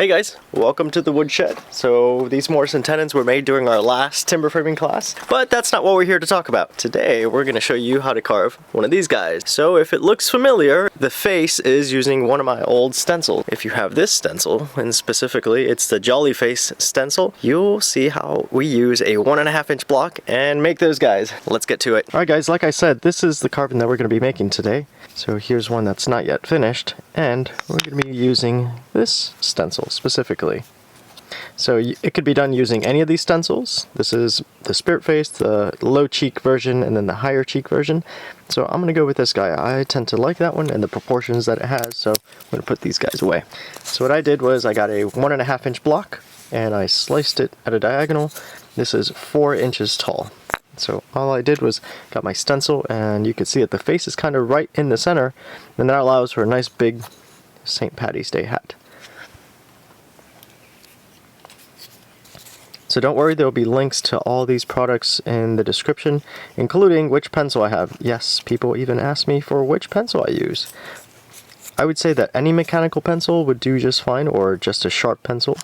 Hey guys, welcome to the woodshed. So these Morrison tenons were made during our last timber framing class, but that's not what we're here to talk about. Today we're going to show you how to carve one of these guys. So if it looks familiar, the face is using one of my old stencils. If you have this stencil, and specifically it's the Jolly Face stencil, you'll see how we use a 1.5 inch block and make those guys. Let's get to it. Alright guys, like I said, this is the carving that we're going to be making today. So here's one that's not yet finished, and we're going to be using this stencil specifically. So it could be done using any of these stencils. This is the spirit face, the low cheek version, and then the higher cheek version. So I'm going to go with this guy. I tend to like that one and the proportions that it has, so I'm going to put these guys away. So what I did was I got a 1.5 inch block and I sliced it at a diagonal. This is 4 inches tall. So all I did was got my stencil, and you can see that the face is kind of right in the center, and that allows for a nice big St. Patty's Day hat. So don't worry, there will be links to all these products in the description, including which pencil I have. Yes, people even ask me for which pencil I use. I would say that any mechanical pencil would do just fine, or just a sharp pencil.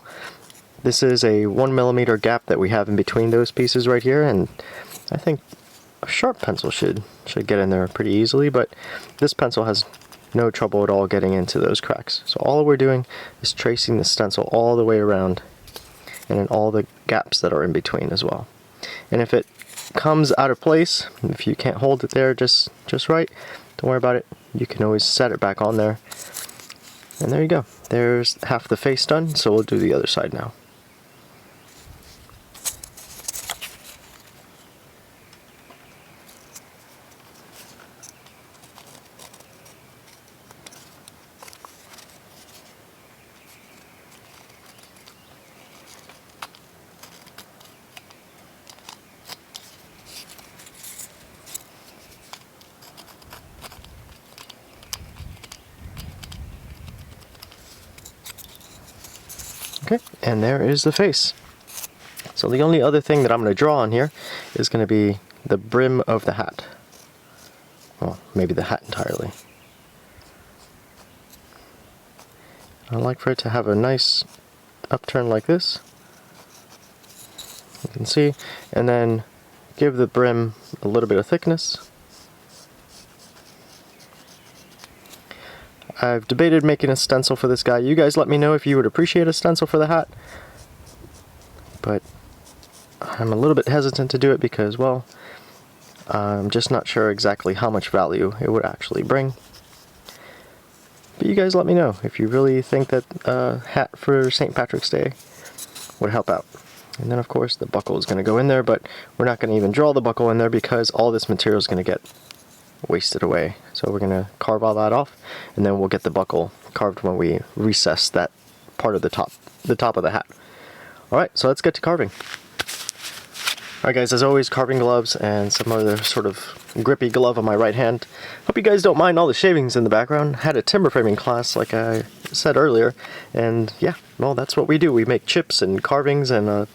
This is a 1mm gap that we have in between those pieces right here, and I think a sharp pencil should get in there pretty easily, but this pencil has no trouble at all getting into those cracks. So all we're doing is tracing the stencil all the way around and in all the gaps that are in between as well. And if it comes out of place, if you can't hold it there just right, don't worry about it. You can always set it back on there. And there you go. There's half the face done, so we'll do the other side now. Okay, and there is the face. So the only other thing that I'm going to draw on here is going to be the brim of the hat. Well, maybe the hat entirely. I like for it to have a nice upturn like this. You can see, and then give the brim a little bit of thickness. I've debated making a stencil for this guy. You guys let me know if you would appreciate a stencil for the hat. But I'm a little bit hesitant to do it because, well, I'm just not sure exactly how much value it would actually bring. But you guys let me know if you really think that a hat for St. Patrick's Day would help out. And then of course the buckle is going to go in there, but we're not going to even draw the buckle in there because all this material is going to get wasted away. So we're going to carve all that off, and then we'll get the buckle carved when we recess that part of the top of the hat. Alright, so let's get to carving. Alright guys, as always, carving gloves and some other sort of grippy glove on my right hand. Hope you guys don't mind all the shavings in the background. Had a timber framing class like I said earlier, and yeah, well, that's what we do. We make chips and carvings and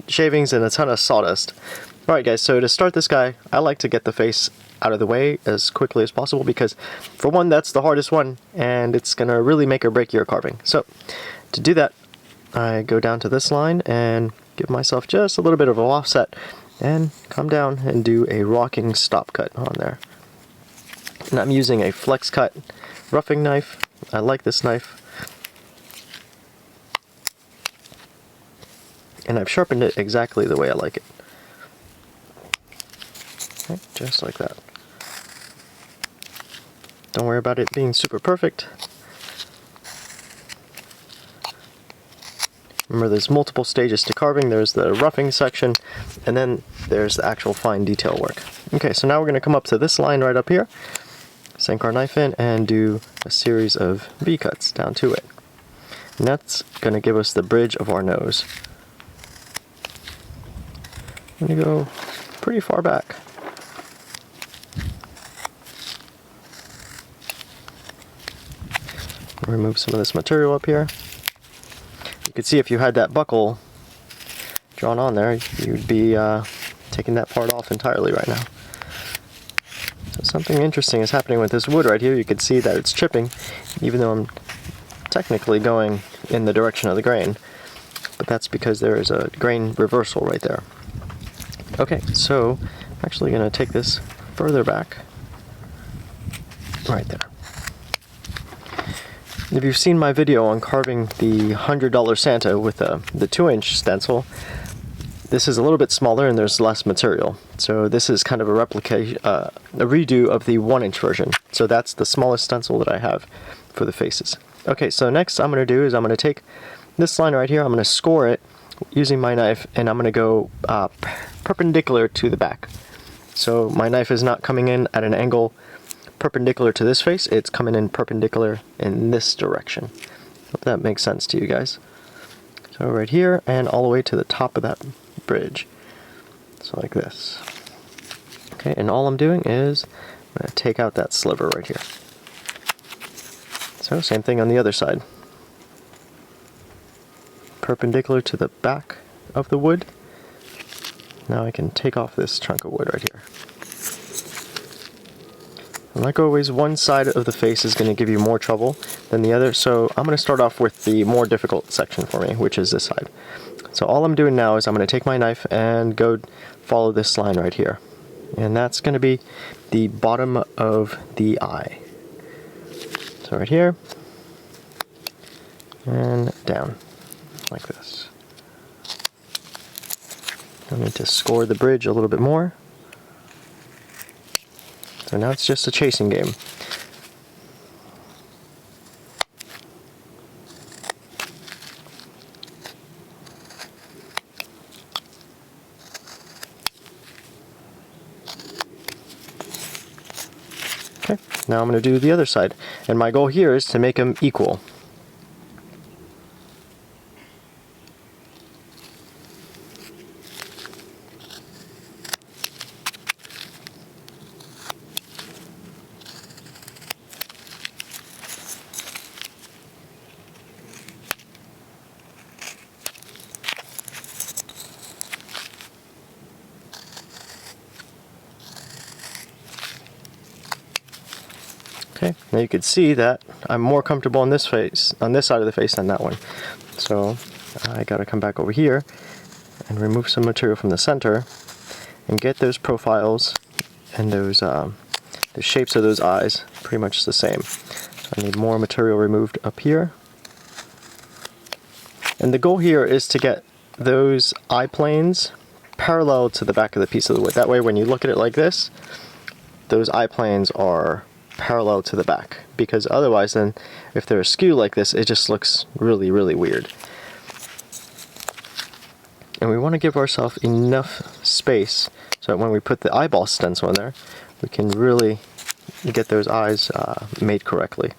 shavings and a ton of sawdust. Alright guys, so to start this guy, I like to get the face out of the way as quickly as possible because, for one, that's the hardest one, and it's gonna really make or break your carving. So to do that, I go down to this line and give myself just a little bit of an offset and come down and do a rocking stop cut on there. And I'm using a flex cut roughing knife. I like this knife, and I've sharpened it exactly the way I like it. Okay, just like that. Don't worry about it being super perfect. Remember, there's multiple stages to carving. There's the roughing section, and then there's the actual fine detail work. Okay, so now we're going to come up to this line right up here, sink our knife in, and do a series of V-cuts down to it. And that's going to give us the bridge of our nose. I'm going to go pretty far back. Remove some of this material up here. You can see if you had that buckle drawn on there, you'd be taking that part off entirely right now. So something interesting is happening with this wood right here. You can see that it's chipping, even though I'm technically going in the direction of the grain, but that's because there is a grain reversal right there. Okay, so I'm actually going to take this further back, right there. If you've seen my video on carving the $100 Santa with the 2-inch stencil, this is a little bit smaller and there's less material. So this is kind of a replication, a redo of the 1-inch version. So that's the smallest stencil that I have for the faces. Okay, so next I'm going to do is I'm going to take this line right here, I'm going to score it using my knife, and I'm going to go perpendicular to the back. So my knife is not coming in at an angle perpendicular to this face, it's coming in perpendicular in this direction. Hope that makes sense to you guys. So right here and all the way to the top of that bridge. So like this. Okay, and all I'm doing is I'm going to take out that sliver right here. So same thing on the other side. Perpendicular to the back of the wood. Now I can take off this chunk of wood right here. And like always, one side of the face is going to give you more trouble than the other, so I'm going to start off with the more difficult section for me, which is this side. So all I'm doing now is I'm going to take my knife and go follow this line right here. And that's going to be the bottom of the eye. So right here, and down, like this. I need to score the bridge a little bit more. So now it's just a chasing game. Okay, now I'm going to do the other side. And my goal here is to make them equal. Okay, now you can see that I'm more comfortable on this face, on this side of the face than that one. So I gotta come back over here and remove some material from the center and get those profiles and those the shapes of those eyes pretty much the same. So I need more material removed up here. And the goal here is to get those eye planes parallel to the back of the piece of the wood. That way when you look at it like this, those eye planes are parallel to the back, because otherwise then if they're askew like this, it just looks really, really weird. And we want to give ourselves enough space so that when we put the eyeball stencil in there, we can really get those eyes made correctly.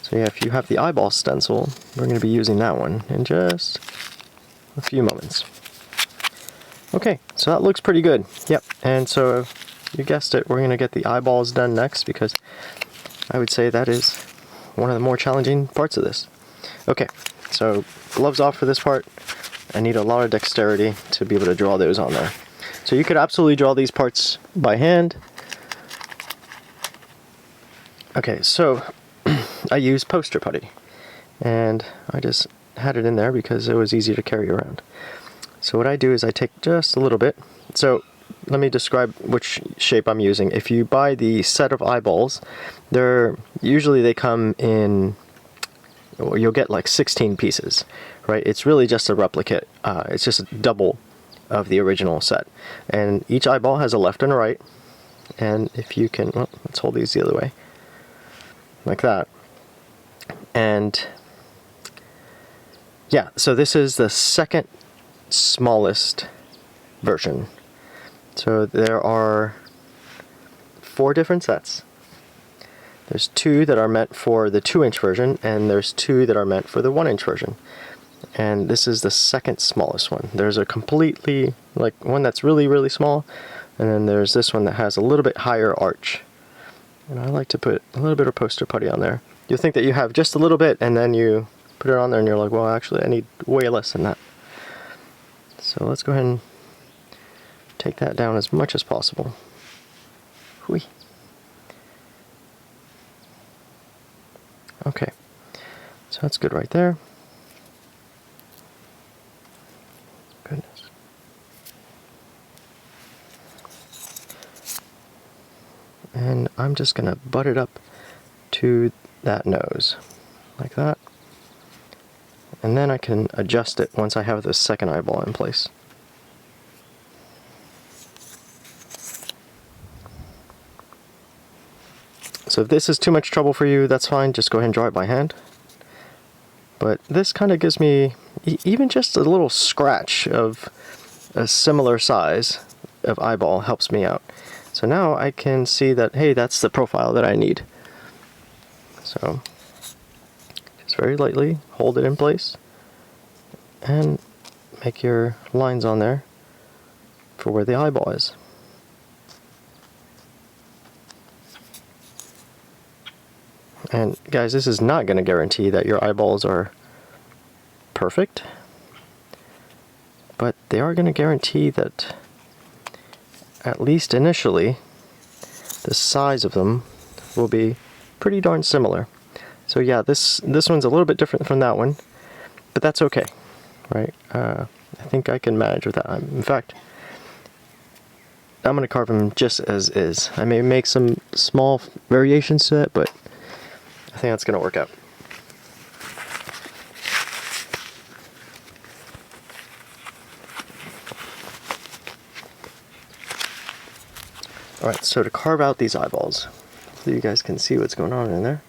So yeah, if you have the eyeball stencil, we're going to be using that one in just a few moments. Okay, so that looks pretty good. Yep, and so you guessed it, we're going to get the eyeballs done next, because I would say that is one of the more challenging parts of this. Okay, so gloves off for this part. I need a lot of dexterity to be able to draw those on there. So you could absolutely draw these parts by hand. Okay, so I use poster putty, and I just had it in there because it was easy to carry around. So what I do is I take just a little bit. So let me describe which shape I'm using. If you buy the set of eyeballs, usually they come in, you'll get like 16 pieces, right? It's really just a replicate. It's just a double of the original set. And each eyeball has a left and a right. And if you can, well, let's hold these the other way, like that. And yeah, so this is the second smallest version. So there are 4 different sets. There's 2 that are meant for the 2-inch version, and there's 2 that are meant for the 1-inch version. And this is the second smallest one. There's a completely, like, one that's really, really small, and then there's this one that has a little bit higher arch. And I like to put a little bit of poster putty on there. You'll think that you have just a little bit, and then you put it on there and you're like, well, actually I need way less than that. So let's go ahead and take that down as much as possible. Whee. Okay, so that's good right there. Goodness. And I'm just gonna butt it up to that nose, like that. And then I can adjust it once I have the second eyeball in place. So if this is too much trouble for you, that's fine, just go ahead and draw it by hand. But this kind of gives me even just a little scratch of a similar size of eyeball helps me out. So now I can see that, hey, that's the profile that I need. So just very lightly hold it in place and make your lines on there for where the eyeball is. And guys, this is not going to guarantee that your eyeballs are perfect, but they are going to guarantee that, at least initially, the size of them will be pretty darn similar. So yeah, this one's a little bit different from that one, but that's okay, right? I think I can manage with that. In fact, I'm going to carve them just as is. I may make some small variations to it, but I think that's going to work out. Alright, so to carve out these eyeballs, so you guys can see what's going on in there.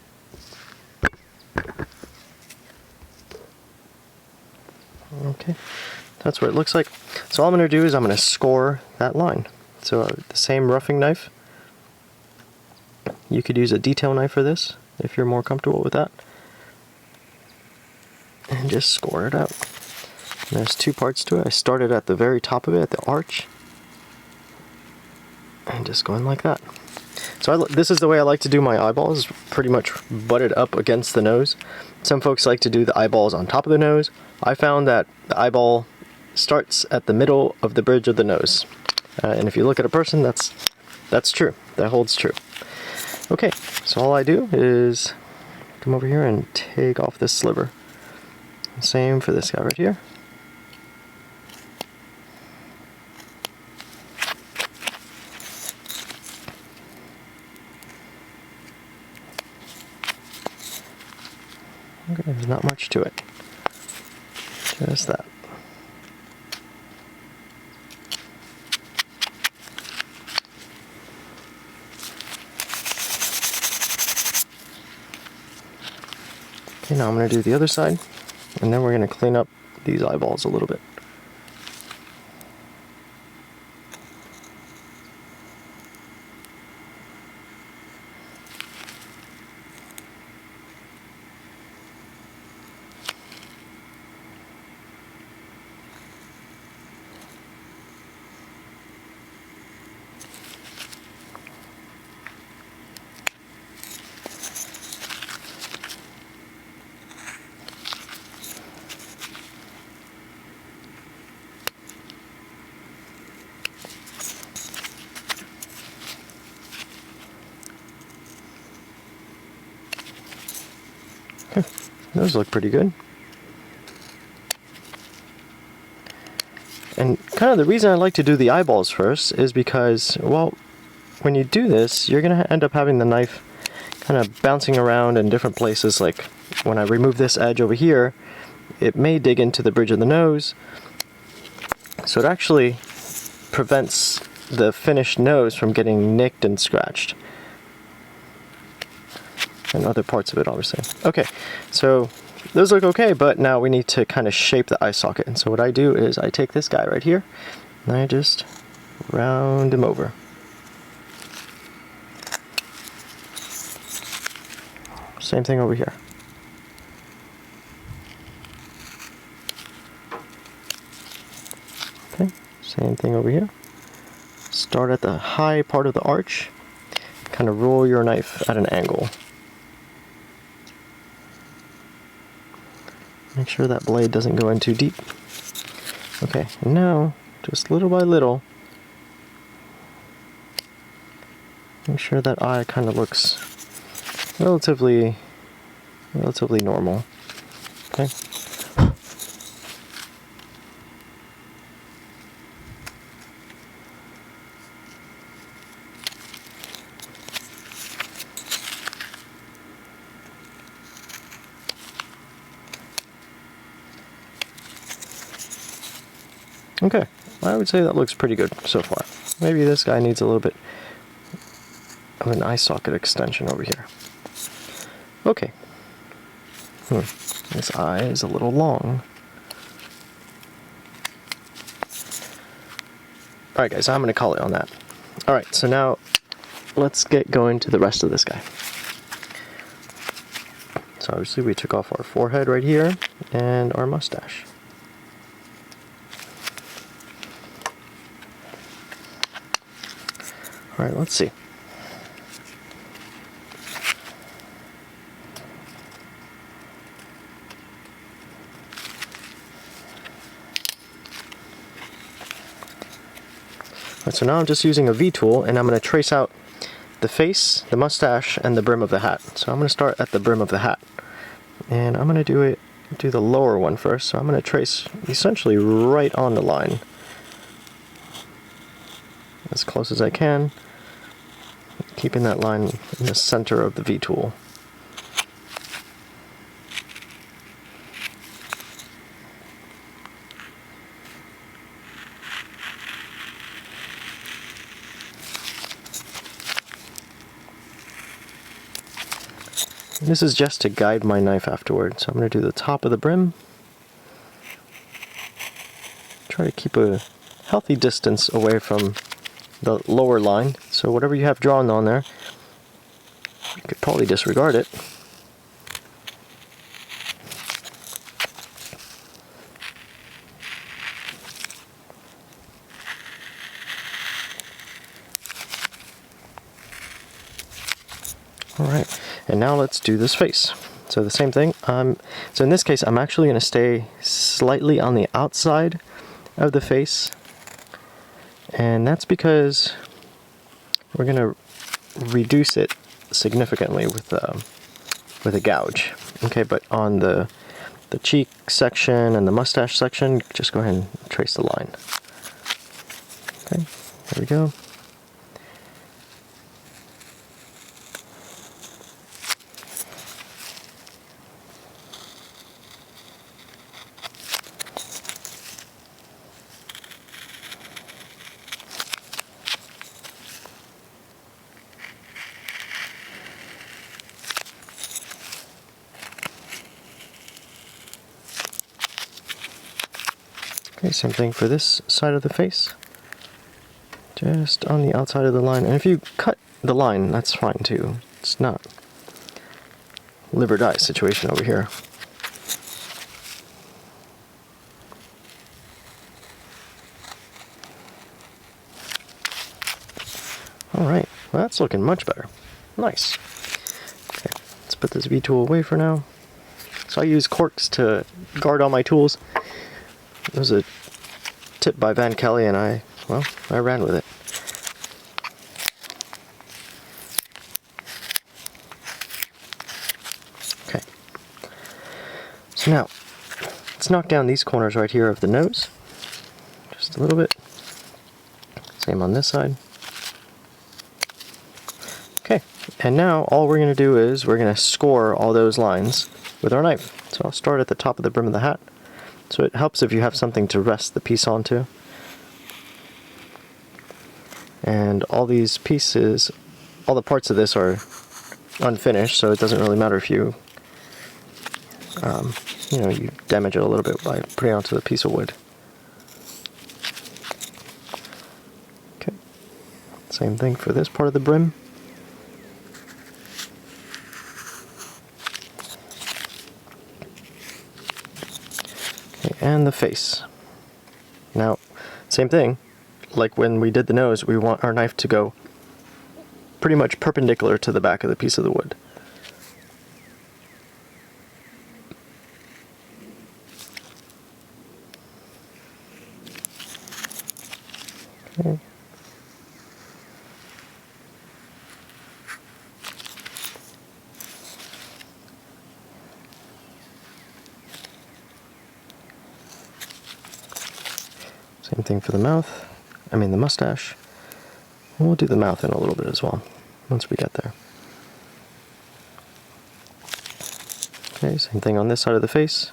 Okay, that's what it looks like. So all I'm going to do is I'm going to score that line. So the same roughing knife. You could use a detail knife for this, if you're more comfortable with that. And just score it out. And there's two parts to it. I started at the very top of it, at the arch. And just going like that. So this is the way I like to do my eyeballs, pretty much butted up against the nose. Some folks like to do the eyeballs on top of the nose. I found that the eyeball starts at the middle of the bridge of the nose. And if you look at a person, that's true. That holds true. Okay, so all I do is come over here and take off this sliver. Same for this guy right here. Okay, there's not much to it. Just that. Okay, now I'm going to do the other side, and then we're going to clean up these eyeballs a little bit. Those look pretty good. And kind of the reason I like to do the eyeballs first is because, well, when you do this, you're going to end up having the knife kind of bouncing around in different places. Like when I remove this edge over here, it may dig into the bridge of the nose. So it actually prevents the finished nose from getting nicked and scratched. And other parts of it, obviously. Okay, so those look okay, but now we need to kind of shape the eye socket. And so what I do is I take this guy right here, and I just round him over. Same thing over here. Okay, same thing over here. Start at the high part of the arch, kind of roll your knife at an angle. Make sure that blade doesn't go in too deep. Okay, and now, just little by little, make sure that eye kind of looks relatively relatively normal. Okay. Okay, I would say that looks pretty good so far. Maybe this guy needs a little bit of an eye socket extension over here. Okay. This eye is a little long. Alright guys, I'm going to call it on that. Alright, so now let's get going to the rest of this guy. So obviously we took off our forehead right here and our mustache. Alright, let's see. Alright, so now I'm just using a V tool and I'm going to trace out the face, the mustache, and the brim of the hat. So I'm going to start at the brim of the hat. And I'm going to do the lower one first. So I'm going to trace essentially right on the line. As close as I can, keeping that line in the center of the V tool. This is just to guide my knife afterward. So I'm going to do the top of the brim. Try to keep a healthy distance away from the lower line. So whatever you have drawn on there, you could probably disregard it. Alright, and now let's do this face. So the same thing. So in this case, I'm actually going to stay slightly on the outside of the face. And that's because we're going to reduce it significantly with a gouge. Okay, but on the cheek section and the mustache section, just go ahead and trace the line. Okay, there we go. Okay, same thing for this side of the face. Just on the outside of the line. And if you cut the line, that's fine too. It's not live or die situation over here. Alright, well that's looking much better. Nice. Okay, let's put this V-tool away for now. So I use corks to guard all my tools. It was a tip by Van Kelly and I ran with it. Okay. So now, let's knock down these corners right here of the nose. Just a little bit. Same on this side. Okay, and now all we're going to do is we're going to score all those lines with our knife. So I'll start at the top of the brim of the hat. So it helps if you have something to rest the piece onto. And all these pieces, all the parts of this are unfinished, so it doesn't really matter if you, you damage it a little bit by putting it onto the piece of wood. Okay, same thing for this part of the brim. And the face. Now, same thing, like when we did the nose, we want our knife to go pretty much perpendicular to the back of the piece of the wood. Okay. Same thing for the mouth, the mustache. And we'll do the mouth in a little bit as well, once we get there. Okay, same thing on this side of the face.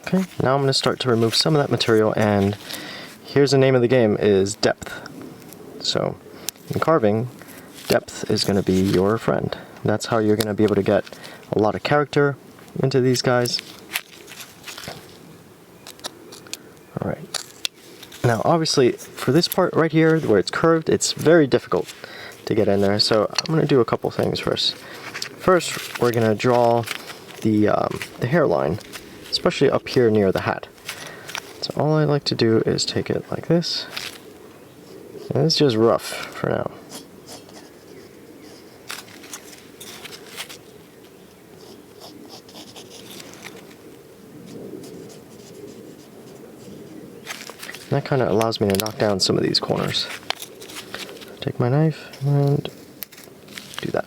Okay, now I'm going to start to remove some of that material, and here's the name of the game, is depth. So, in carving, depth is going to be your friend. That's how you're going to be able to get a lot of character into these guys. Alright. Now, obviously, for this part right here, where it's curved, it's very difficult to get in there, so I'm going to do a couple things first. First, we're going to draw the hairline, especially up here near the hat. So all I like to do is take it like this, and it's just rough for now. And that kind of allows me to knock down some of these corners. Take my knife and do that.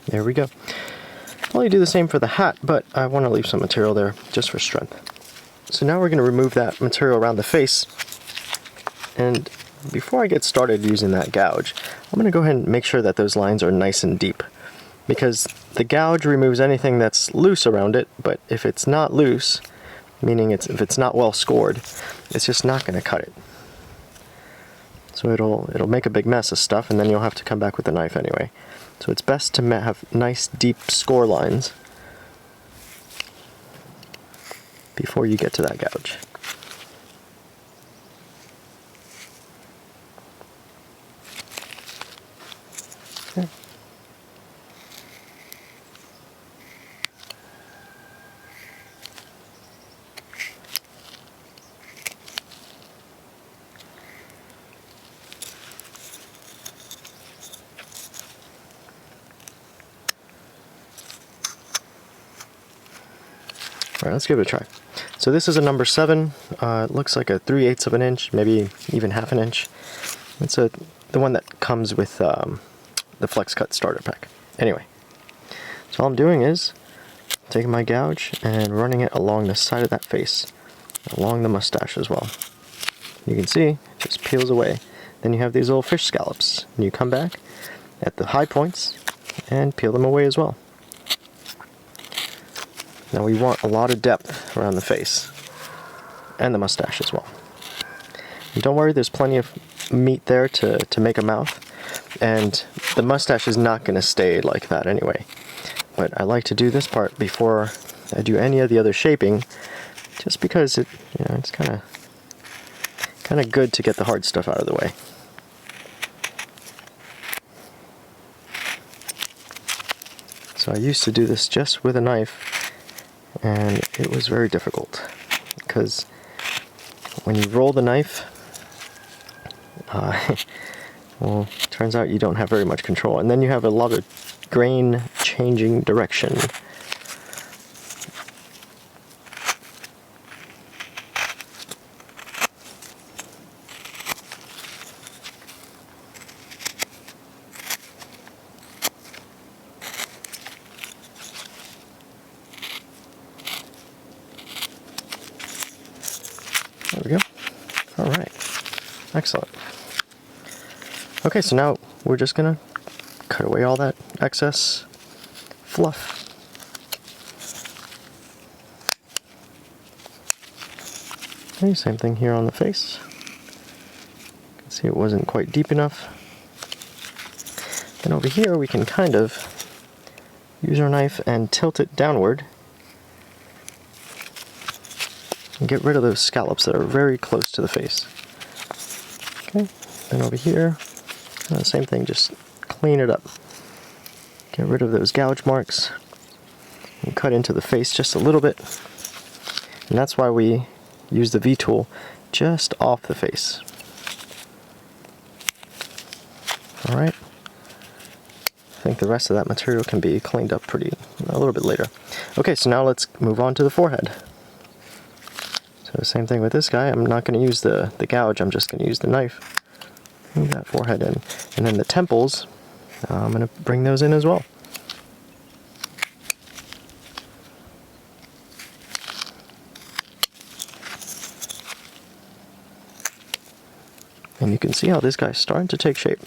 There we go. Well, you do the same for the hat, but I want to leave some material there just for strength. So now we're going to remove that material around the face. And before I get started using that gouge, I'm going to go ahead and make sure that those lines are nice and deep. Because the gouge removes anything that's loose around it, but if it's not loose, meaning if it's not well scored, it's just not going to cut it. So it'll make a big mess of stuff, and then you'll have to come back with the knife anyway. So it's best to have nice deep score lines before you get to that gouge. Okay. Alright, let's give it a try. So this is a number 7. It looks like a 3/8 of an inch, maybe even half an inch. It's the one that comes with the Flex Cut starter pack. Anyway, so all I'm doing is taking my gouge and running it along the side of that face, along the mustache as well. You can see it just peels away. Then you have these little fish scallops, and you come back at the high points and peel them away as well. Now we want a lot of depth around the face and the mustache as well. And don't worry, there's plenty of meat there to make a mouth, and the mustache is not going to stay like that anyway. But I like to do this part before I do any of the other shaping, just because it's kind of good to get the hard stuff out of the way. So I used to do this just with a knife, and it was very difficult because when you roll the knife, well, it turns out you don't have very much control, and then you have a lot of grain changing direction. There we go. All right. Excellent. Okay, so now we're just gonna cut away all that excess fluff. Okay, same thing here on the face. You can see it wasn't quite deep enough. Then over here we can kind of use our knife and tilt it downward and get rid of those scallops that are very close to the face. Okay, then over here, the same thing, just clean it up. Get rid of those gouge marks and cut into the face just a little bit. And that's why we use the V-tool just off the face. Alright. I think the rest of that material can be cleaned up a little bit later. Okay, so now let's move on to the forehead. So same thing with this guy. I'm not going to use the gouge, I'm just going to use the knife. Move that forehead in. And then the temples, I'm going to bring those in as well. And you can see how this guy's starting to take shape.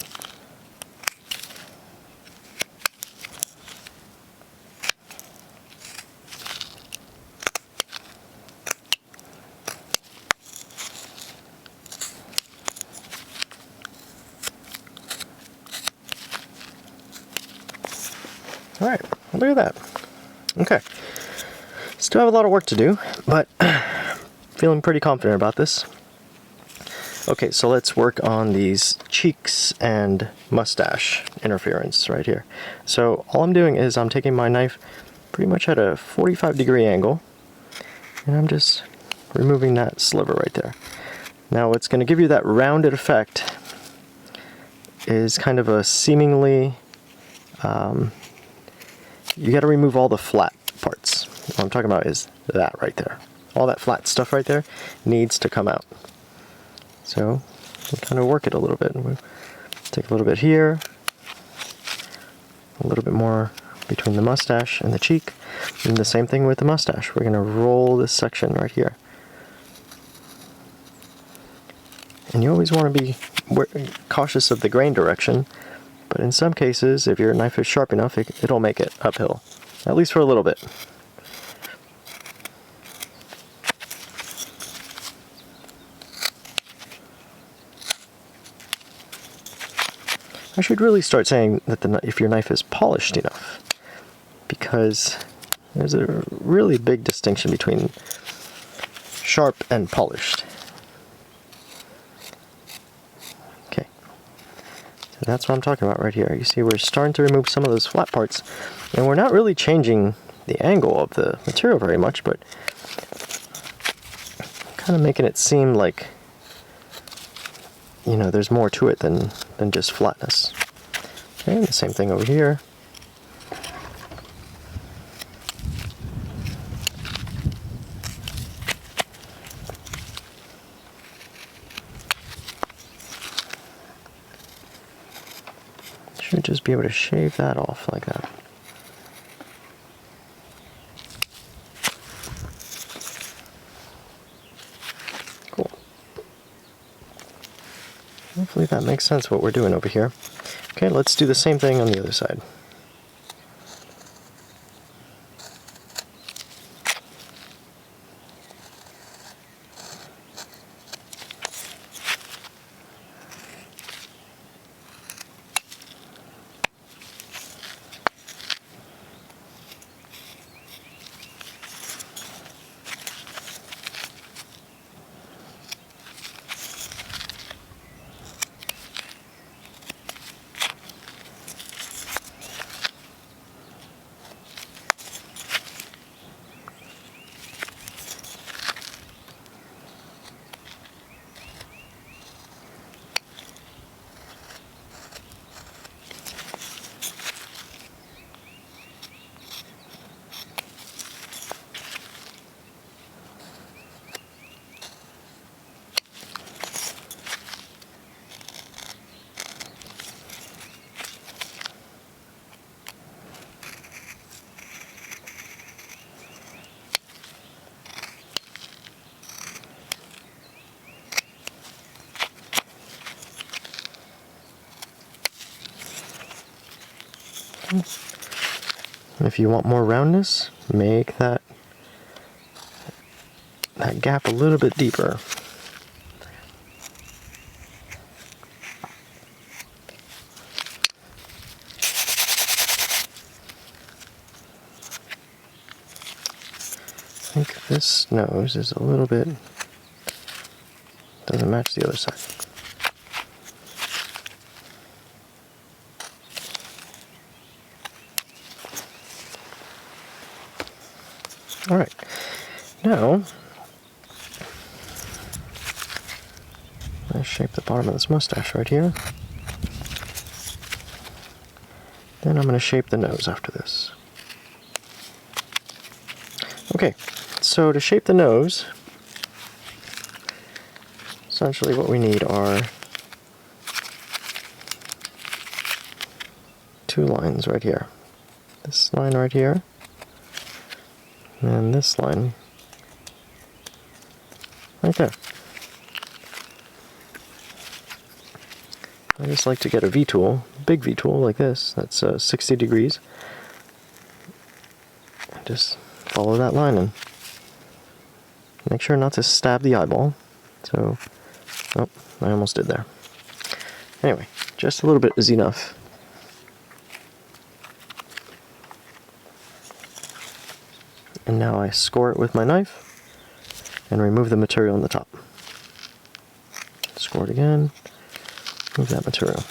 Alright, look at that. Okay. Still have a lot of work to do, but feeling pretty confident about this. Okay, so let's work on these cheeks and mustache interference right here. So all I'm doing is I'm taking my knife pretty much at a 45-degree angle, and I'm just removing that sliver right there. Now what's going to give you that rounded effect is kind of a seemingly, you got to remove all the flat parts. What I'm talking about is that right there. All that flat stuff right there needs to come out. So we'll kind of work it a little bit. We'll take a little bit here, a little bit more between the mustache and the cheek, and the same thing with the mustache. We're going to roll this section right here. And you always want to be cautious of the grain direction, but in some cases, if your knife is sharp enough, it'll make it uphill, at least for a little bit. I should really start saying that if your knife is polished enough, because there's a really big distinction between sharp and polished. Okay, so that's what I'm talking about right here. You see we're starting to remove some of those flat parts, and we're not really changing the angle of the material very much, but kind of making it seem like, you know, there's more to it than just flatness. Okay, the same thing over here. Should just be able to shave that off like that. Cool. Hopefully that makes sense what we're doing over here. Okay, let's do the same thing on the other side. And if you want more roundness, make that gap a little bit deeper. think this nose is a little bit, doesn't match the other side. Alright, now let's shape the bottom of this mustache right here. Then I'm going to shape the nose after this. Okay, so to shape the nose, essentially what we need are two lines right here. This line right here, and this line right there. I just like to get a V-tool, big V-tool like this, that's 60 degrees. Just follow that line and make sure not to stab the eyeball. So, oh, I almost did there. Anyway, just a little bit is enough. And now I score it with my knife and remove the material on the top. Score it again. Move that material.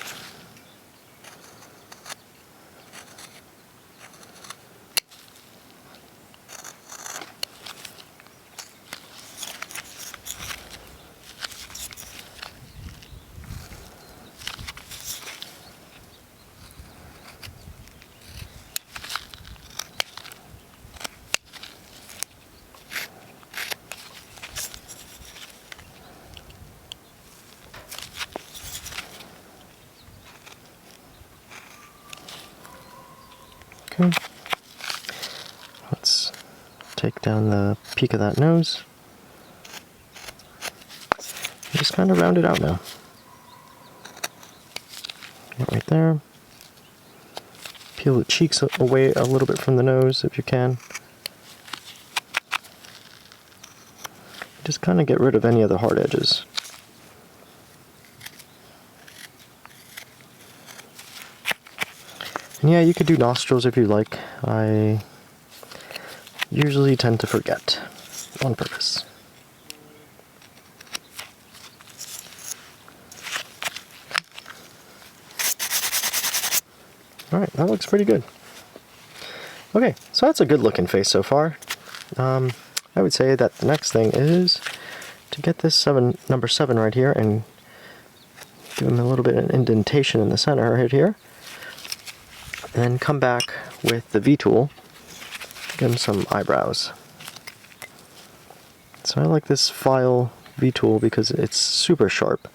Okay, let's take down the peak of that nose. Just kind of round it out now. Right there. Peel the cheeks away a little bit from the nose if you can. Just kind of get rid of any of the hard edges. And yeah, you could do nostrils if you like. I usually tend to forget on purpose. Alright, that looks pretty good. Okay, so that's a good looking face so far. I would say that the next thing is to get this number 7 right here and give him a little bit of an indentation in the center right here. And then come back with the V-tool, give him some eyebrows. So I like this file V-tool because it's super sharp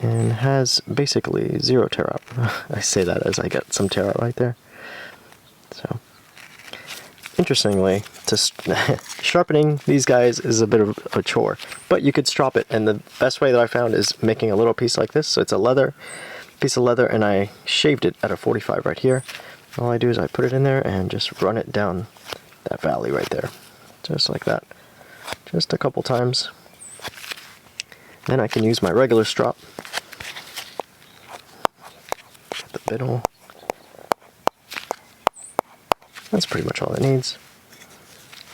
and has basically zero tear out. I say that as I get some tear out right there. So, interestingly, sharpening these guys is a bit of a chore, but you could strop it, and the best way that I found is making a little piece like this. So it's a piece of leather, and I shaved it at a 45 right here. All I do is I put it in there and just run it down that valley right there, just like that, just a couple times. Then I can use my regular strop. Get the middle. That's pretty much all it needs.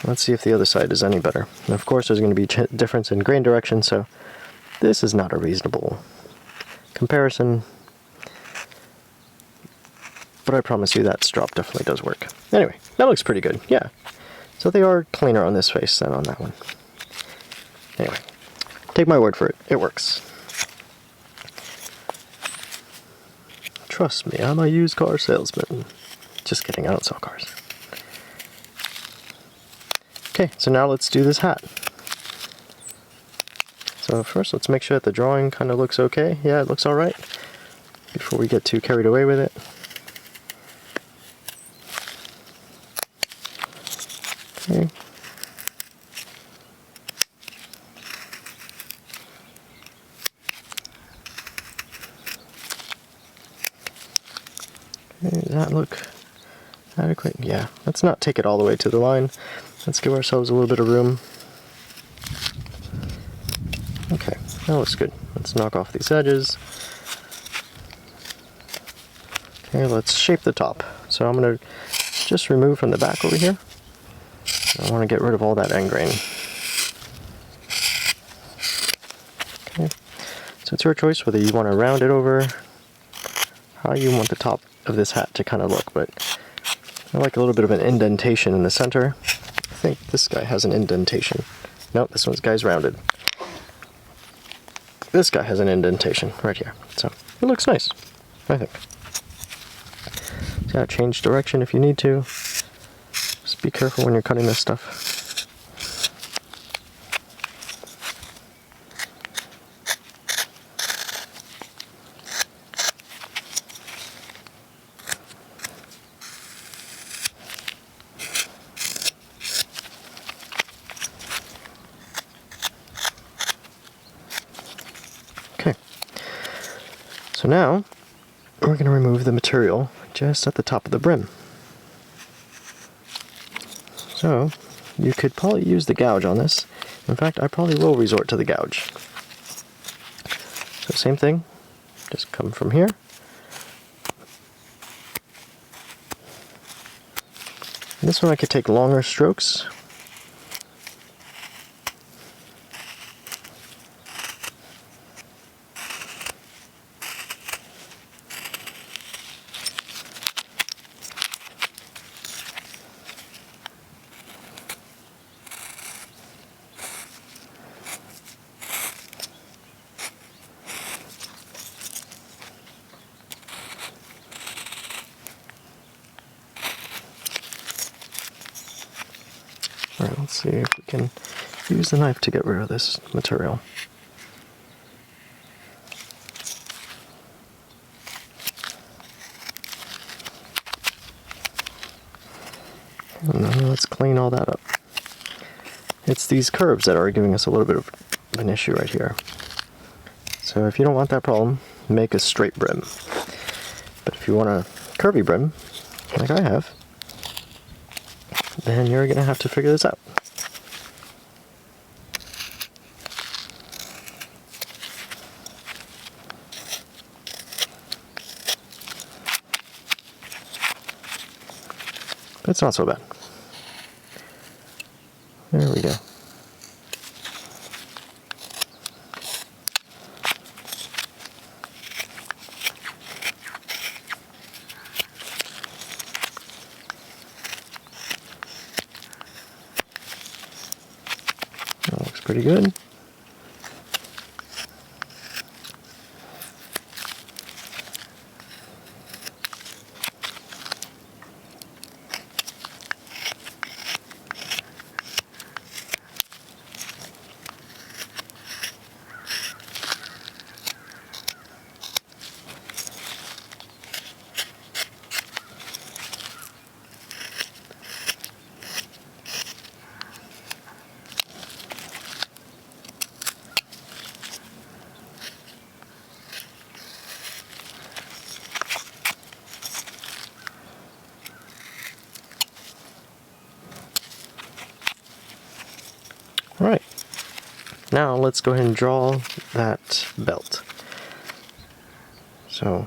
Let's see if the other side is any better. And of course there's going to be difference in grain direction, so this is not a reasonable comparison. But I promise you that strop definitely does work. Anyway, that looks pretty good, yeah. So they are cleaner on this face than on that one. Anyway, take my word for it, it works. Trust me, I'm a used car salesman. Just kidding, I don't sell cars. Okay, so now let's do this hat. So first, let's make sure that the drawing kind of looks okay. Yeah, it looks alright. Before we get too carried away with it. Okay. Okay, does that look adequate? Yeah, let's not take it all the way to the line. Let's give ourselves a little bit of room. Okay, that looks good. Let's knock off these edges. Okay, let's shape the top. So I'm going to just remove from the back over here. I want to get rid of all that end grain. Okay, so it's your choice whether you want to round it over, how you want the top of this hat to kind of look, but I like a little bit of an indentation in the center. I think this guy has an indentation. Nope, this guy's rounded. This guy has an indentation right here, so it looks nice, I think. Yeah, change direction if you need to. Just be careful when you're cutting this stuff. Okay, so now we're going to remove the material just at the top of the brim. So you could probably use the gouge on this. In fact, I probably will resort to the gouge. So same thing, just come from here. This one I could take longer strokes. Alright, let's see if we can use the knife to get rid of this material. And then let's clean all that up. It's these curves that are giving us a little bit of an issue right here. So if you don't want that problem, make a straight brim. But if you want a curvy brim, like I have, then you're going to have to figure this out. But it's not so bad. There we go. That looks pretty good. Alright, now let's go ahead and draw that belt. So,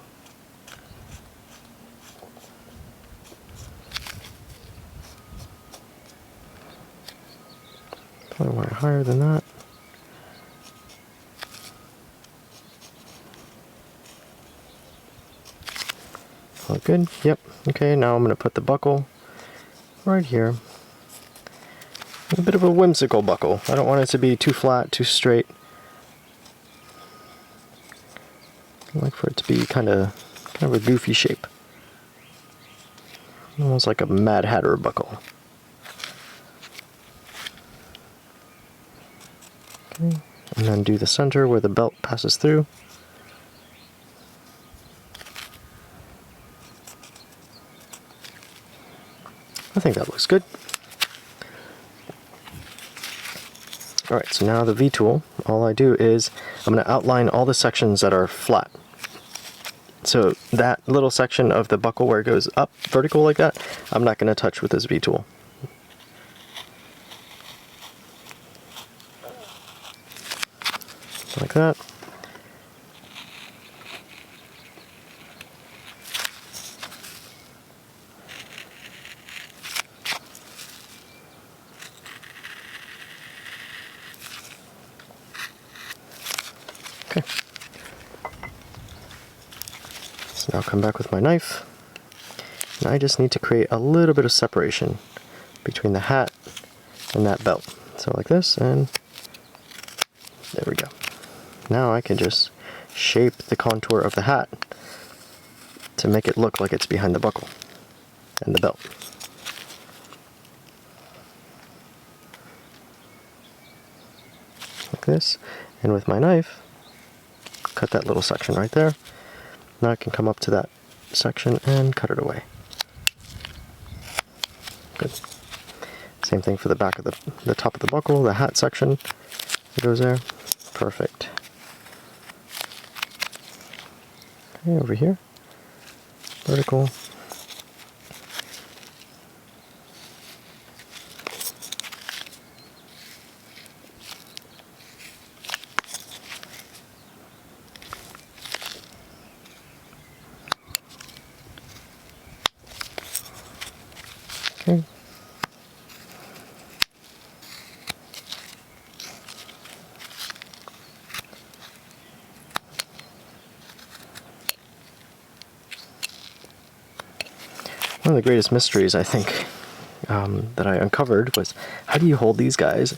probably want it higher than that. All good? Yep. Okay, now I'm going to put the buckle right here. A bit of a whimsical buckle. I don't want it to be too flat, too straight. I like for it to be kind of a goofy shape. Almost like a Mad Hatter buckle. Okay. And then do the center where the belt passes through. I think that looks good. Alright, so now the V-tool, all I do is I'm going to outline all the sections that are flat. So that little section of the buckle where it goes up vertical like that, I'm not going to touch with this V-tool. Like that. So now I'll come back with my knife, and I just need to create a little bit of separation between the hat and that belt. So like this, and there we go. Now I can just shape the contour of the hat to make it look like it's behind the buckle and the belt. Like this, and with my knife, cut that little section right there. Now I can come up to that section and cut it away. Good. Same thing for the back of the top of the buckle, the hat section. It goes there. Perfect. Okay, over here. Vertical. Okay. One of the greatest mysteries, I think, that I uncovered was how do you hold these guys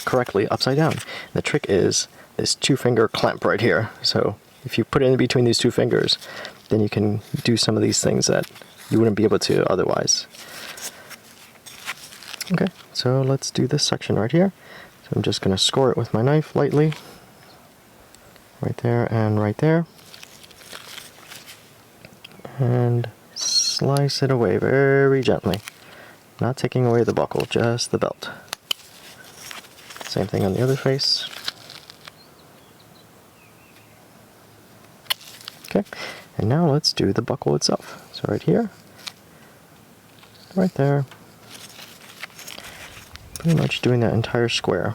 correctly upside down? And the trick is this 2-finger clamp right here. So if you put it in between these 2 fingers, then you can do some of these things that you wouldn't be able to otherwise. Okay, so let's do this section right here. So I'm just going to score it with my knife lightly. Right there and right there. And slice it away very gently. Not taking away the buckle, just the belt. Same thing on the other face. Okay, and now let's do the buckle itself. So right here, right there, pretty much doing that entire square.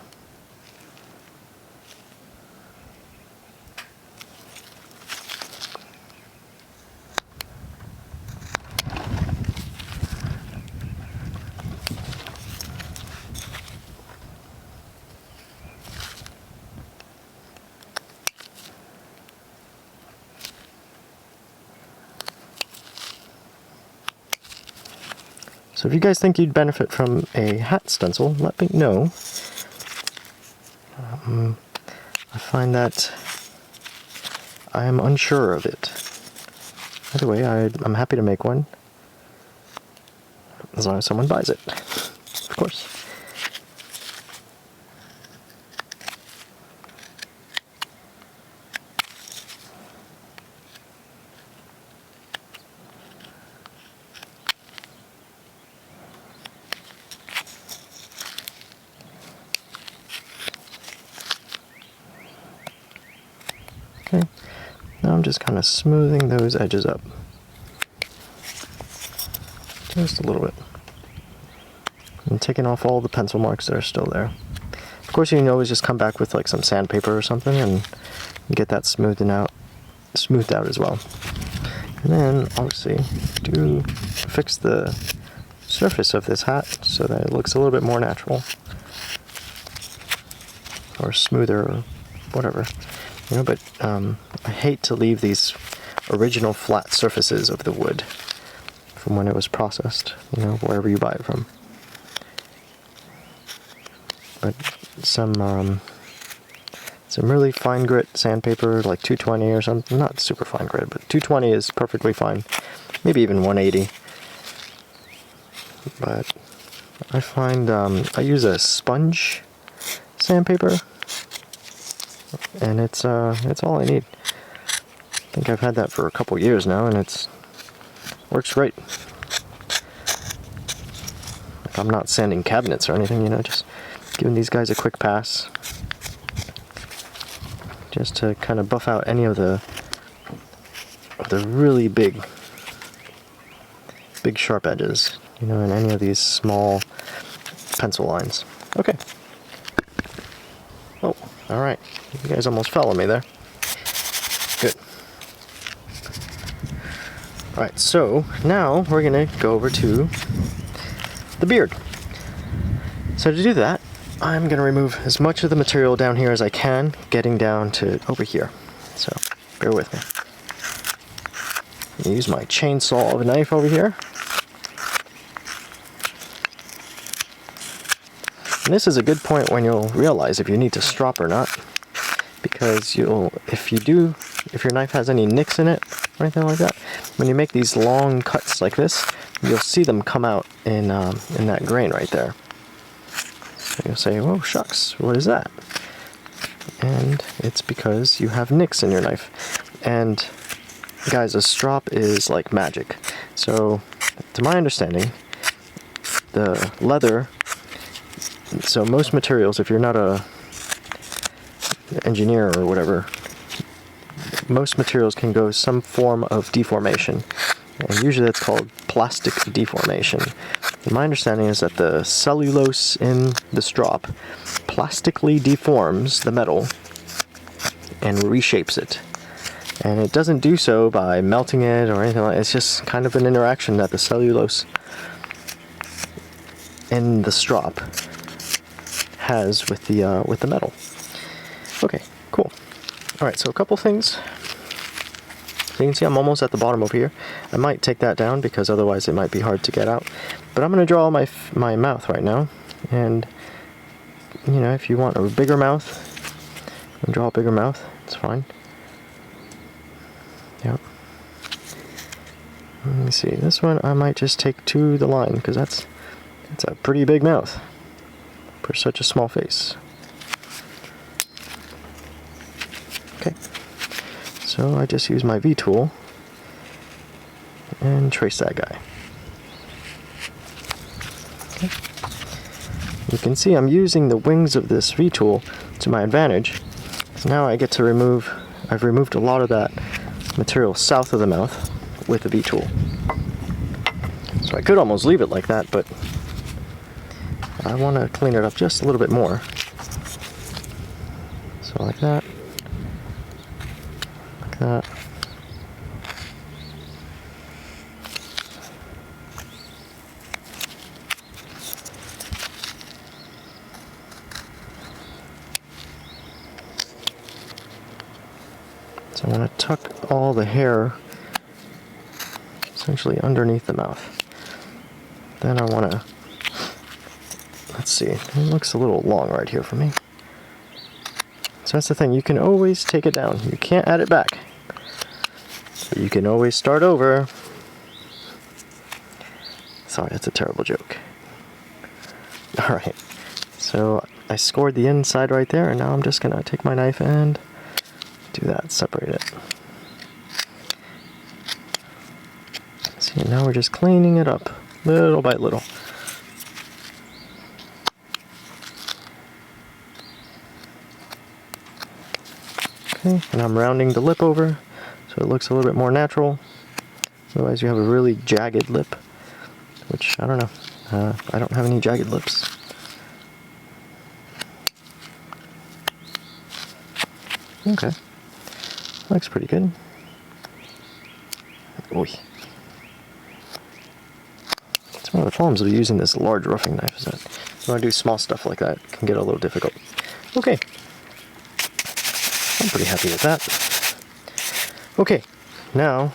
So if you guys think you'd benefit from a hat stencil, let me know. I find that I am unsure of it. Either way, I'm happy to make one, as long as someone buys it, of course. Okay, now I'm just kind of smoothing those edges up. Just a little bit. And taking off all the pencil marks that are still there. Of course, you can always just come back with like some sandpaper or something and get that smoothed out as well. And then, obviously, fix the surface of this hat so that it looks a little bit more natural. Or smoother, or whatever. You know, but I hate to leave these original flat surfaces of the wood from when it was processed, you know, wherever you buy it from. But some really fine grit sandpaper, like 220 or something, not super fine grit, but 220 is perfectly fine, maybe even 180. But I find I use a sponge sandpaper, and it's all I need. I think I've had that for a couple years now, and works great. Like, I'm not sanding cabinets or anything, you know, just giving these guys a quick pass, just to kind of buff out any of the really big sharp edges, you know, and any of these small pencil lines. Okay. Oh, all right. You guys almost fell on me there. Good. All right, so now we're gonna go over to the beard. So to do that, I'm gonna remove as much of the material down here as I can, getting down to over here. So bear with me. Use my chainsaw of a knife over here. And this is a good point when you'll realize if you need to strop or not, because if your knife has any nicks in it or anything like that, when you make these long cuts like this, you'll see them come out in that grain right there. So you'll say, "Oh shucks, what is that?" And it's because you have nicks in your knife. And guys, a strop is like magic. So, to my understanding, the leather, so most materials, if you're not a engineer or whatever, most materials can go some form of deformation. And usually that's called plastic deformation. And my understanding is that the cellulose in the strop plastically deforms the metal and reshapes it. And it doesn't do so by melting it or anything like that. It's just kind of an interaction that the cellulose in the strop has with the metal. Okay, cool. Alright, so a couple things. So you can see I'm almost at the bottom over here. I might take that down because otherwise it might be hard to get out. But I'm going to draw my mouth right now. And, you know, if you want a bigger mouth, draw a bigger mouth. It's fine. Yep. Let me see. This one I might just take to the line because that's a pretty big mouth for such a small face. Okay. So I just use my V tool and trace that guy. Okay. You can see I'm using the wings of this V tool to my advantage. So now I get to I've removed a lot of that material south of the mouth with the V tool. So I could almost leave it like that, but I want to clean it up just a little bit more. So like that. Like that. So I want to tuck all the hair essentially underneath the mouth. Then I want to, let's see, it looks a little long right here for me. So that's the thing, you can always take it down. You can't add it back. But you can always start over. Sorry, that's a terrible joke. Alright, so I scored the inside right there, and now I'm just going to take my knife and do that, separate it. See, now we're just cleaning it up, little by little. Okay, and I'm rounding the lip over so it looks a little bit more natural. Otherwise you have a really jagged lip, which, I don't know, I don't have any jagged lips. Okay. Looks pretty good. Oy. It's one of the problems of using this large roughing knife, is that when I do small stuff like that, it can get a little difficult. Okay. I'm pretty happy with that. Okay, now,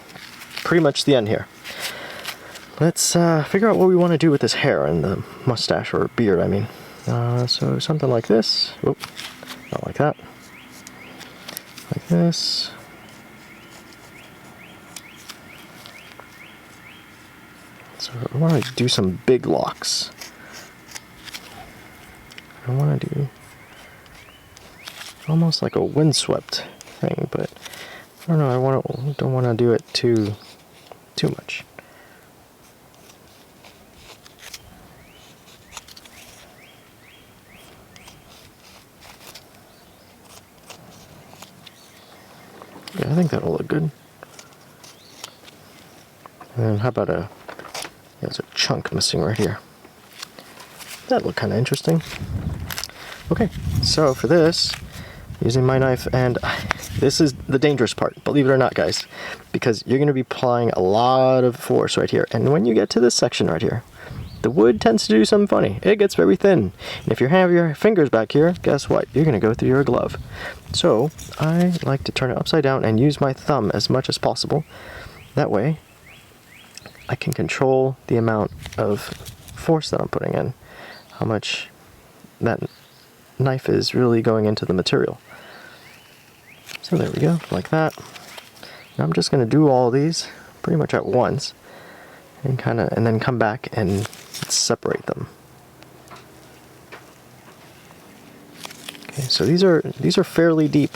pretty much the end here. Let's figure out what we want to do with this hair and the mustache, or beard, I mean. So something like this. Oop, not like that. Like this. So I want to do some big locks. I want to do almost like a windswept thing, but I don't know. Don't want to do it too much. Yeah, I think that'll look good. And then how about there's a chunk missing right here. That'd look kind of interesting. Okay, so for this, using my knife, and this is the dangerous part, believe it or not, guys, because you're going to be applying a lot of force right here. And when you get to this section right here, the wood tends to do something funny. It gets very thin. And if you have your fingers back here, guess what? You're going to go through your glove. So I like to turn it upside down and use my thumb as much as possible That way, I can control the amount of force that I'm putting in, how much that knife is really going into the material. So there we go, like that. Now I'm just going to do all these pretty much at once, and then come back and separate them. Okay, so these are fairly deep.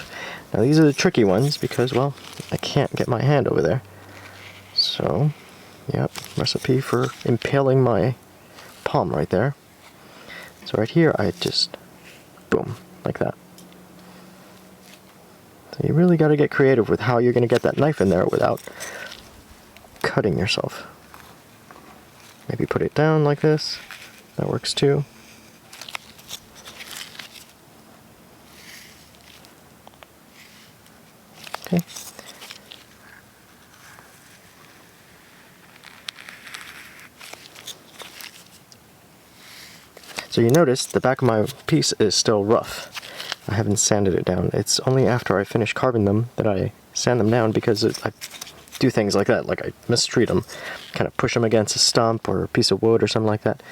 Now these are the tricky ones because, well, I can't get my hand over there. So, yep, recipe for impaling my palm right there. So right here, I just, boom, like that. So you really got to get creative with how you're going to get that knife in there without cutting yourself. Maybe put it down like this. That works too. Okay. So you notice the back of my piece is still rough. I haven't sanded it down. It's only after I finish carving them that I sand them down, because I do things like that, like I mistreat them, kind of push them against a stump or a piece of wood or something like that,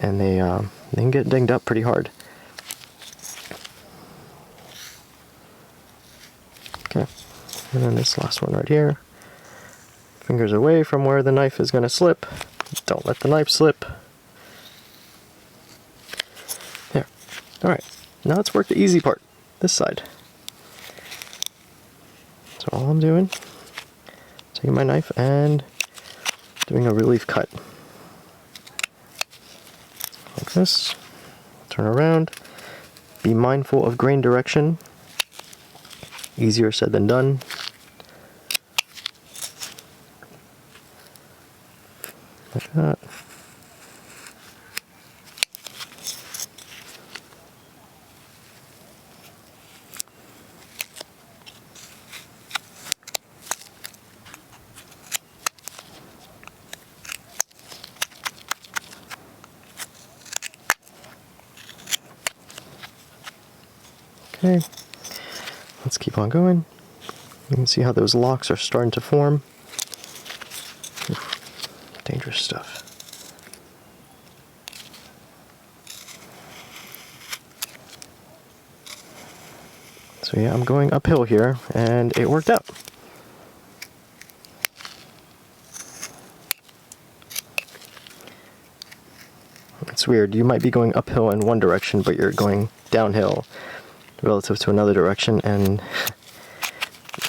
and they can get dinged up pretty hard. Okay, and then this last one right here. Fingers away from where the knife is going to slip. Don't let the knife slip. There. Alright, now let's work the easy part, this side. So all I'm doing, taking my knife and doing a relief cut. Like this. Turn around. Be mindful of grain direction. Easier said than done. Like that. Okay, let's keep on going. You can see how those locks are starting to form. Dangerous stuff. So yeah, I'm going uphill here, and it worked out. It's weird, you might be going uphill in one direction, but you're going downhill relative to another direction, and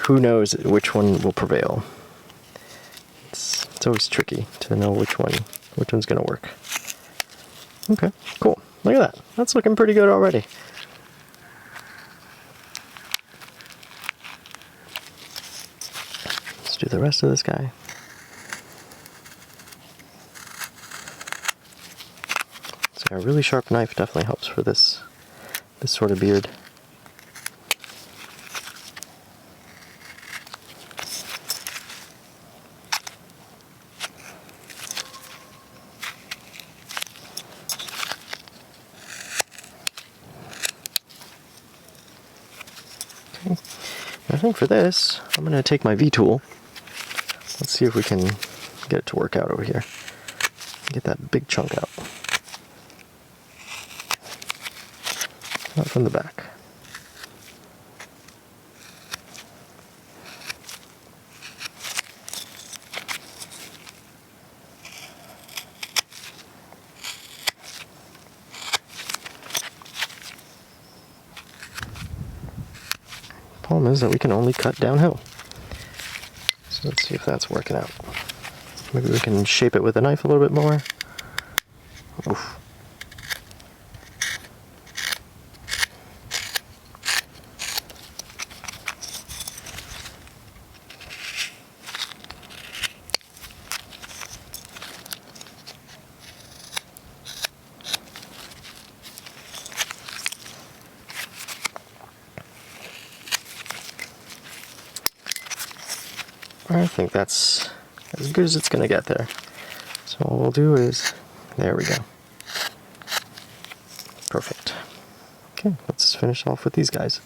who knows which one will prevail. It's always tricky to know which one's gonna work. Okay, cool. Look at that. That's looking pretty good already. Let's do the rest of this guy. So a really sharp knife definitely helps for this sort of beard. Okay. I think for this, I'm going to take my V-tool. Let's see if we can get it to work out over here. Get that big chunk out. Not from the back. Problem is that we can only cut downhill. So let's see if that's working out. Maybe we can shape it with a knife a little bit more. Oof. I think that's as good as it's going to get there. So what we'll do is, there we go. Perfect. Okay, let's finish off with these guys.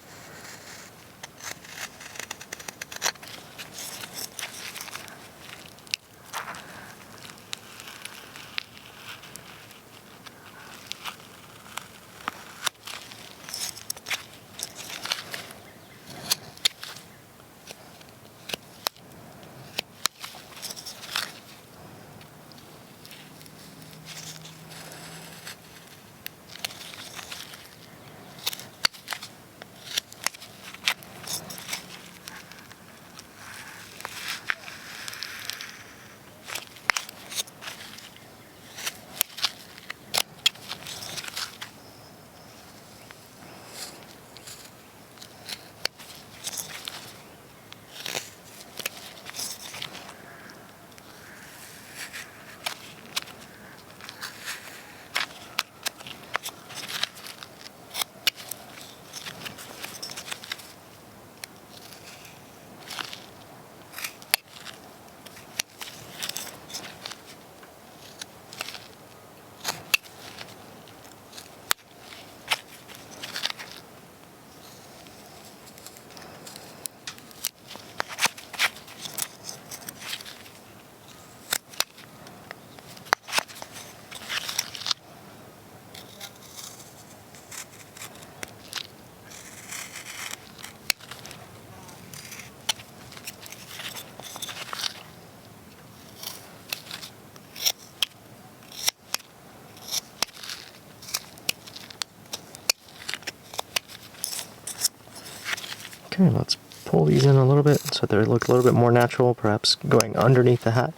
Okay, let's pull these in a little bit so they look a little bit more natural, perhaps going underneath the hat,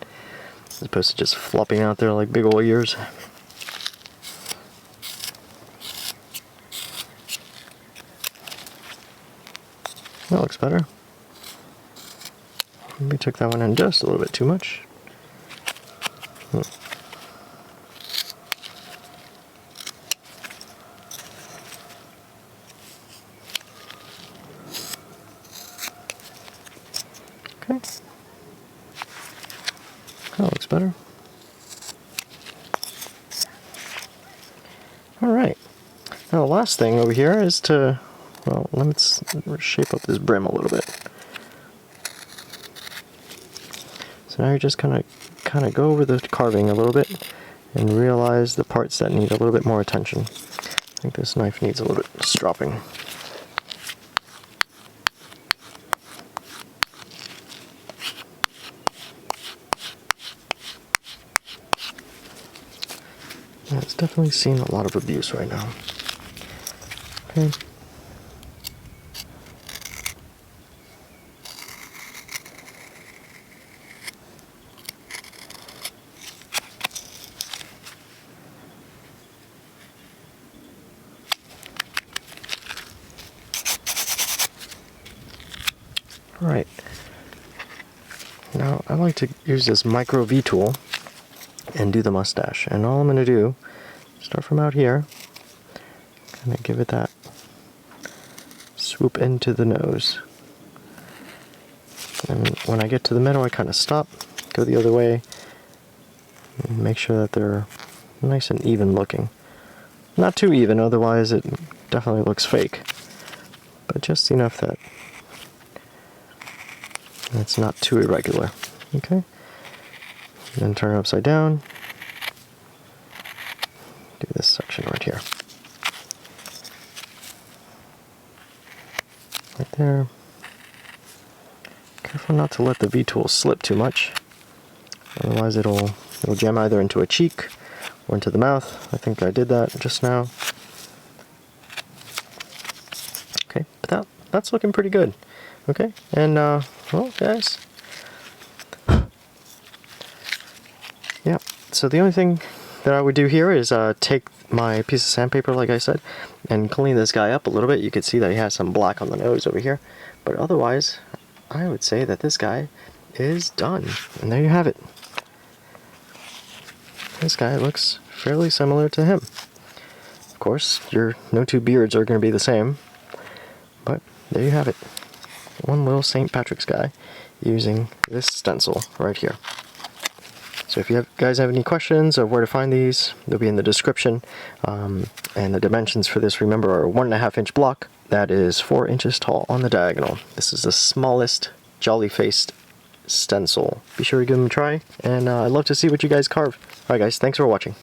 as opposed to just flopping out there like big old ears. That looks better. Maybe took that one in just a little bit too much. Okay. That looks better. Alright. Now the last thing over here is to, well, let's shape up this brim a little bit. So now you're just kind of go over the carving a little bit and realize the parts that need a little bit more attention. I think this knife needs a little bit of stropping. Yeah, it's definitely seen a lot of abuse right now. Okay. Alright, now I like to use this micro V tool and do the mustache, and all I'm going to do, start from out here, kind of give it that swoop into the nose, and when I get to the middle I kind of stop, go the other way, and make sure that they're nice and even looking. Not too even, otherwise it definitely looks fake, but just enough that it's not too irregular. Okay? Then turn it upside down. Do this section right here. Right there. Careful not to let the V-tool slip too much. Otherwise it'll jam either into a cheek or into the mouth. I think I did that just now. Okay, but that's looking pretty good. Okay, and well, guys, yeah, so the only thing that I would do here is take my piece of sandpaper, like I said, and clean this guy up a little bit. You can see that he has some black on the nose over here, but otherwise, I would say that this guy is done. And there you have it. This guy looks fairly similar to him. Of course, your no two beards are going to be the same, but there you have it. One little St. Patrick's guy using this stencil right here. So if you guys have any questions of where to find these, they'll be in the description. And the dimensions for this, remember, are 1.5 inch block. That is 4 inches tall on the diagonal. This is the smallest jolly-faced stencil. Be sure to give them a try, and I'd love to see what you guys carve. Alright guys, thanks for watching.